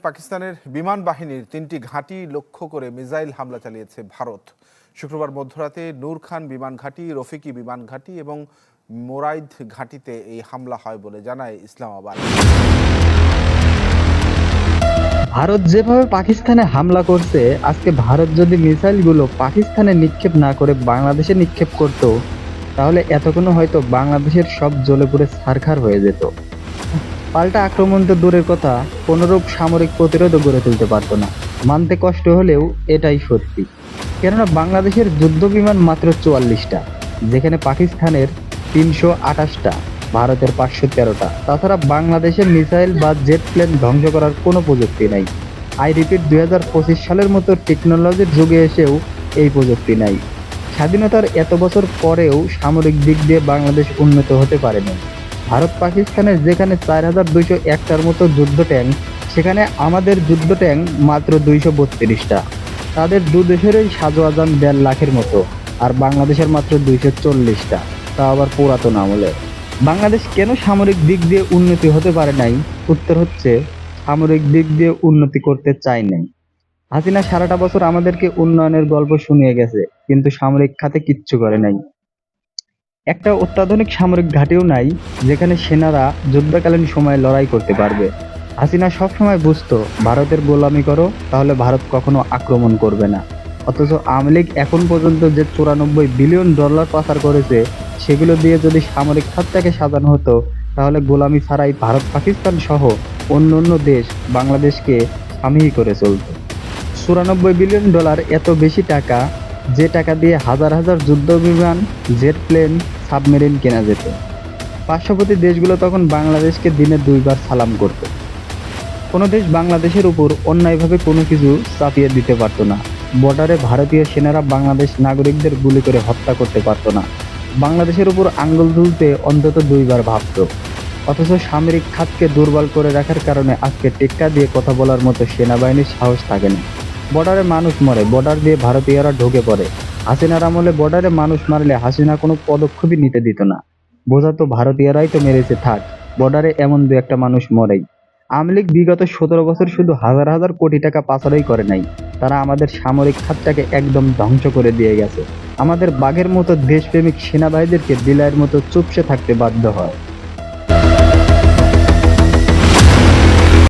পাকিস্তানের বিমান বাহিনীর ৩টি ঘাঁটি লক্ষ্য করে মিসাইল হামলা চালিয়েছে ভারত। শুক্রবার মধ্যরাতে নূর খান বিমান ঘাঁটি, রফিকি বিমান ঘাঁটি এবং মোরাইদ ঘাঁটিতে এই হামলা হয় বলে জানায় ইসলামাবাদ। ভারত যেভাবে পাকিস্তানে হামলা করছে, আজকে ভারত যদি মিসাইলগুলো পাকিস্তানে নিক্ষেপ না করে বাংলাদেশে নিক্ষেপ করত, তাহলে এতক্ষণে হয়তো বাংলাদেশের সব জ্বলে পুড়ে ছারখার হয়ে যেত। পাল্টা আক্রমণ তো দূরের কথা, কোনোরূপ সামরিক প্রতিরোধও গড়ে তুলতে পারতো না। মানতে কষ্ট হলেও এটাই সত্যি। কেননা বাংলাদেশের যুদ্ধ বিমান মাত্র 44টা, যেখানে পাকিস্তানের 328টা, ভারতের 513টা। তাছাড়া বাংলাদেশের মিসাইল বা জেট প্লেন ধ্বংস করার কোনো প্রযুক্তি নাই। আই রিপিট, 2025 সালের মতো টেকনোলজির যুগে এসেও এই প্রযুক্তি নাই। স্বাধীনতার এত বছর পরেও সামরিক দিক দিয়ে বাংলাদেশ উন্নত হতে পারেনি। ভারত পাকিস্তানের যেখানে 4201টার মতো যুদ্ধ ট্যাঙ্ক, সেখানে আমাদের যুদ্ধ ট্যাঙ্ক মাত্র 232টা। তাদের দু দেশেরই সাজোয়াজান 1.5 লাখের মতো, আর বাংলাদেশের মাত্র 240টা, তা আবার পুরাতন আমলে। বাংলাদেশ কেন সামরিক দিক দিয়ে উন্নতি হতে পারে নাই? উত্তর হচ্ছে, সামরিক দিক দিয়ে উন্নতি করতে চায় নাই। হাসিনা সারাটা বছর আমাদেরকে উন্নয়নের গল্প শুনিয়ে গেছে, কিন্তু সামরিক খাতে কিচ্ছু করে নাই। একটা অত্যাধুনিক সামরিক ঘাঁটিও নাই, যেখানে সেনারা যুদ্ধকালীন সময়ে লড়াই করতে পারবে। হাসিনা সবসময় বুঝতো, ভারতের গোলামি করো, তাহলে ভারত কখনো আক্রমণ করবে না। অথচ আওয়ামী লীগ এখন পর্যন্ত যে 94 বিলিয়ন ডলার পাচার করেছে, সেগুলো দিয়ে যদি সামরিক খাতটাকে সাজানো হতো, তাহলে গোলামি ছাড়াই ভারত পাকিস্তান সহ অন্য দেশ বাংলাদেশকে স্বামী করে চলত। 94 বিলিয়ন ডলার এত বেশি টাকা, যে টাকা দিয়ে হাজার হাজার যুদ্ধ বিমান, জেট প্লেন, সাবমেরিন কেনা যেত। পার্শ্ববর্তী দেশগুলো তখন বাংলাদেশকে দিনে 2 বার সালাম করত। কোনো দেশ বাংলাদেশের উপর অন্যায়ভাবে কোনো কিছু চাপিয়ে দিতে পারত না। বর্ডারে ভারতীয় সেনারা বাংলাদেশ নাগরিকদের গুলি করে হত্যা করতে পারত না। বাংলাদেশের উপর আঙ্গুল তুলতে অন্তত 2 বার ভাবত। অথচ সামরিক খাতকে দুর্বল করে রাখার কারণে আজকে টেক্কা দিয়ে কথা বলার মতো সেনাবাহিনীর সাহস থাকে না। বর্ডারে মানুষ মরে, বর্ডার দিয়ে ভারতীয়রা ঢুকে পড়ে। হাসিনার আমলে বর্ডারে মানুষ মারলে হাসিনা কোনো পদক্ষেপই নিতে দিত না। বোঝাতো ভারতীয়রাই তো মেরেছে, থাক, বর্ডারে এমন 2-1টা মানুষ মরেই। আওয়ামী লীগ বিগত 17 বছর শুধু হাজার হাজার কোটি টাকা পাচারই করে নাই, তারা আমাদের সামরিক খাতটাকে একদম ধ্বংস করে দিয়ে গেছে। আমাদের বাঘের মতো দেশপ্রেমিক সেনাবাহিনীদেরকে বিলাইয়ের মতো চুপসে থাকতে বাধ্য হয়।